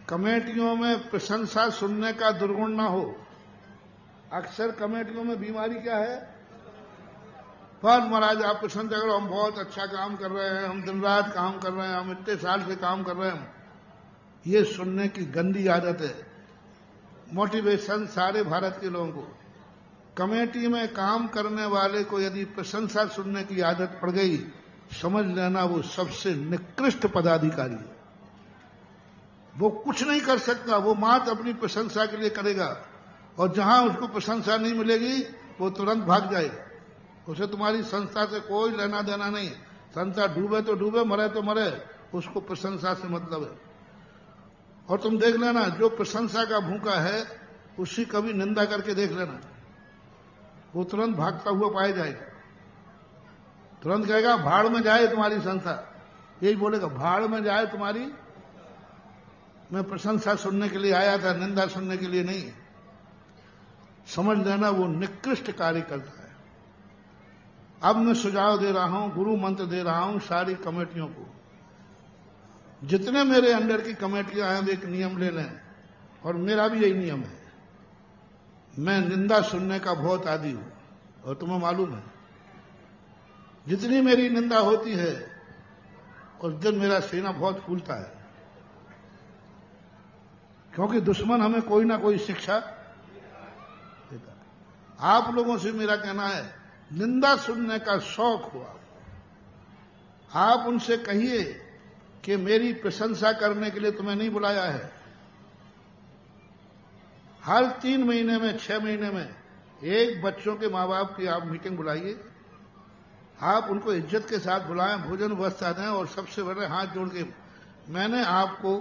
कमेटियों में प्रशंसा सुनने का दुर्गुण ना हो। अक्सर कमेटियों में बीमारी क्या है? पर महाराज आप प्रशंसा करो, हम बहुत अच्छा काम कर रहे हैं, हम दिन रात काम कर रहे हैं, हम इतने साल से काम कर रहे हैं। ये सुनने की गंदी आदत है। मोटिवेशन सारे भारत के लोगों को, कमेटी में काम करने वाले को यदि प्रशंसा सुनने की आदत पड़ गई, समझ लेना वो सबसे निकृष्ट पदाधिकारी है। वो कुछ नहीं कर सकता, वो मात्र अपनी प्रशंसा के लिए करेगा, और जहां उसको प्रशंसा नहीं मिलेगी वो तुरंत भाग जाएगा। उसे तुम्हारी संस्था से कोई लेना देना नहीं। संस्था डूबे तो डूबे, मरे तो मरे, उसको प्रशंसा से मतलब है। और तुम देख लेना, जो प्रशंसा का भूखा है उसकी कभी निंदा करके देख लेना, वो तुरंत भागता हुआ पाया जाएगा। तुरंत कहेगा भाड़ में जाए तुम्हारी संस्था, यही बोलेगा, भाड़ में जाए तुम्हारी। मैं प्रशंसा सुनने के लिए आया था, निंदा सुनने के लिए नहीं। समझ लेना वो निकृष्ट कार्य करता है। अब मैं सुझाव दे रहा हूं, गुरु मंत्र दे रहा हूं सारी कमेटियों को। जितने मेरे अंडर की कमेटियां हैं, एक नियम ले लें, और मेरा भी यही नियम है। मैं निंदा सुनने का बहुत आदी हूं, और तुम्हें मालूम है, जितनी मेरी निंदा होती है उस दिन मेरा सीना बहुत फूलता है, क्योंकि दुश्मन हमें कोई ना कोई शिक्षा देता है। आप लोगों से मेरा कहना है, निंदा सुनने का शौक हो आप उनसे कहिए कि मेरी प्रशंसा करने के लिए तुम्हें नहीं बुलाया है। हर 3 महीने में, 6 महीने में एक बच्चों के माँ बाप की आप मीटिंग बुलाइए। आप उनको इज्जत के साथ बुलाएं, भोजन व्यवस्था दें, और सबसे बड़े हाथ जोड़ के, मैंने आपको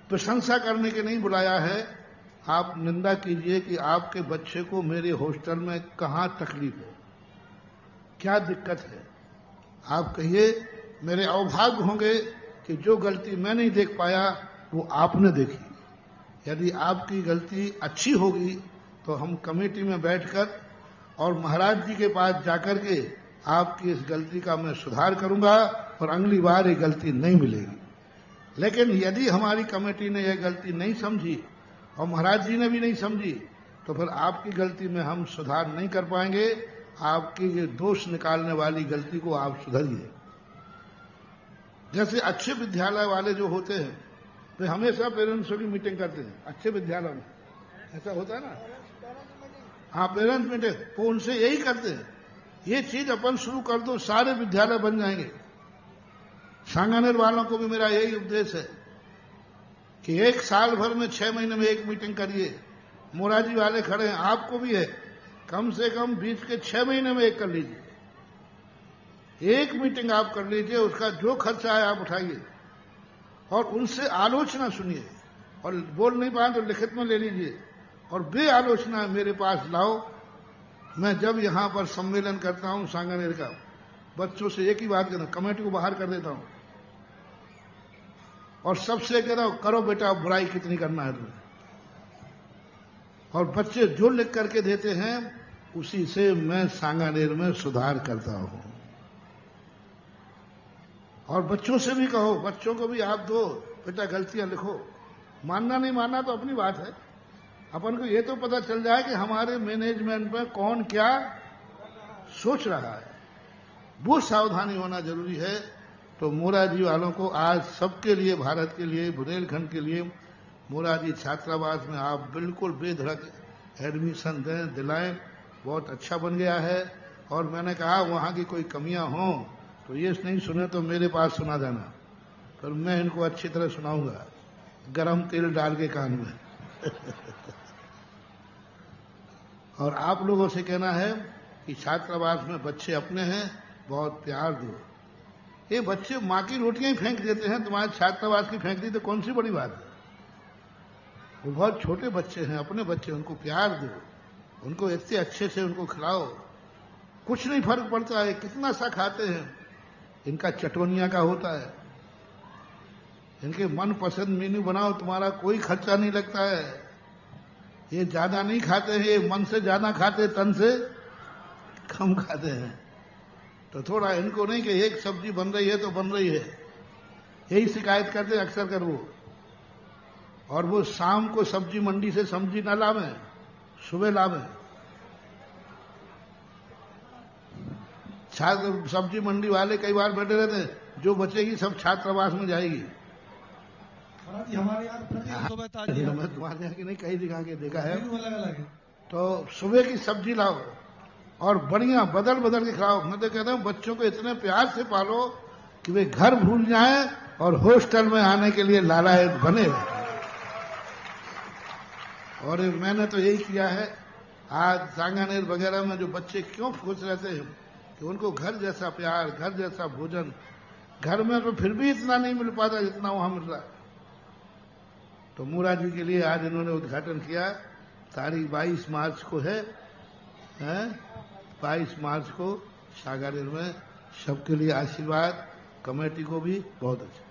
प्रशंसा करने के नहीं बुलाया है। आप निंदा कीजिए कि आपके बच्चे को मेरे हॉस्टल में कहां तकलीफ है, क्या दिक्कत है। आप कहिए मेरे अवभाग्य होंगे कि जो गलती मैं नहीं देख पाया वो आपने देखी। यदि आपकी गलती अच्छी होगी तो हम कमेटी में बैठकर और महाराज जी के पास जाकर के आपकी इस गलती का मैं सुधार करूंगा, और अगली बार ये गलती नहीं मिलेगी। लेकिन यदि हमारी कमेटी ने यह गलती नहीं समझी और महाराज जी ने भी नहीं समझी, तो फिर आपकी गलती में हम सुधार नहीं कर पाएंगे। आपकी ये दोष निकालने वाली गलती को आप सुधारिए। जैसे अच्छे विद्यालय वाले जो होते हैं, वे हमेशा पेरेंट्सों की मीटिंग करते हैं। अच्छे विद्यालय में ऐसा होता है ना, हाँ, पेरेंट्स मीटिंग, वो उनसे यही करते हैं। ये चीज अपन शुरू कर दो, सारे विद्यालय बन जाएंगे। सांगानेर वालों को भी मेरा यही उपदेश है कि 1 साल भर में 6 महीने में एक मीटिंग करिए। मोराजी वाले खड़े हैं, आपको भी है, कम से कम बीच के 6 महीने में एक कर लीजिए। एक मीटिंग आप कर लीजिए, उसका जो खर्चा है आप उठाइए, और उनसे आलोचना सुनिए, और बोल नहीं पाए तो लिखित में ले लीजिए, और बे आलोचना मेरे पास लाओ। मैं जब यहां पर सम्मेलन करता हूं सांगानेर का, बच्चों से एक ही बात कहता हूं, कमेटी को बाहर कर देता हूं, और सबसे कहता हूं, करो बेटा बुराई कितनी करना है तुम्हें। और बच्चे जो लिख करके देते हैं उसी से मैं सांगानेर में सुधार करता हूं। और बच्चों से भी कहो, बच्चों को भी आप दो, बेटा गलतियां लिखो। मानना नहीं मानना तो अपनी बात है, अपन को ये तो पता चल जाए कि हमारे मैनेजमेंट में कौन क्या सोच रहा है, वो सावधानी होना जरूरी है। तो मोराजी वालों को आज सबके लिए, भारत के लिए, बुंदेलखंड के लिए, मोराजी छात्रावास में आप बिल्कुल बेधड़क एडमिशन दें, दिलाएं। बहुत अच्छा बन गया है। और मैंने कहा वहां की कोई कमियां हों तो ये नहीं सुने तो मेरे पास सुना देना, फिर मैं इनको अच्छी तरह सुनाऊंगा, गरम तेल डाल के कान में। और आप लोगों से कहना है कि छात्रावास में बच्चे अपने हैं, बहुत प्यार दो। ये बच्चे माँ की रोटियां ही फेंक देते हैं, तुम्हारे छात्रावास की फेंक दी तो कौन सी बड़ी बात है। वो बहुत छोटे बच्चे हैं, अपने बच्चे, उनको प्यार दो, उनको इतने अच्छे से उनको खिलाओ। कुछ नहीं फर्क पड़ता है कितना सा खाते हैं, इनका चटोनिया का होता है। इनके मन पसंद मेन्यू बनाओ, तुम्हारा कोई खर्चा नहीं लगता है। ये ज्यादा नहीं खाते हैं, ये मन से ज्यादा खाते, तन से कम खाते हैं। तो थोड़ा इनको नहीं कि एक सब्जी बन रही है तो बन रही है, यही शिकायत करते अक्सर कर वो। और वो शाम को सब्जी मंडी से सब्जी न लावे, सुबह लावे। छात्र सब्जी मंडी वाले कई बार बैठे रहते हैं, जो बचेगी सब छात्रावास में जाएगी। हमारे यहाँ सुबह ताजी है। मैं तुम्हारे यहाँ की नहीं, कई दिखा के देखा है। अलग है। तो सुबह की सब्जी लाओ और बढ़िया बदल बदल के खाओ। मैं तो कहता हूँ बच्चों को इतने प्यार से पालो कि वे घर भूल जाएं और हॉस्टल में आने के लिए लालायत बने। और मैंने तो यही किया है। आज सांगानेर वगैरह में जो बच्चे क्यों खुश रहते हैं कि उनको घर जैसा प्यार, घर जैसा भोजन, घर में तो फिर भी इतना नहीं मिल पाता जितना वहां मिल रहा। तो मूरा जी के लिए आज इन्होंने उद्घाटन किया। तारीख 22 मार्च को है 22 मार्च को सांगानेर में। सबके लिए आशीर्वाद, कमेटी को भी बहुत अच्छा।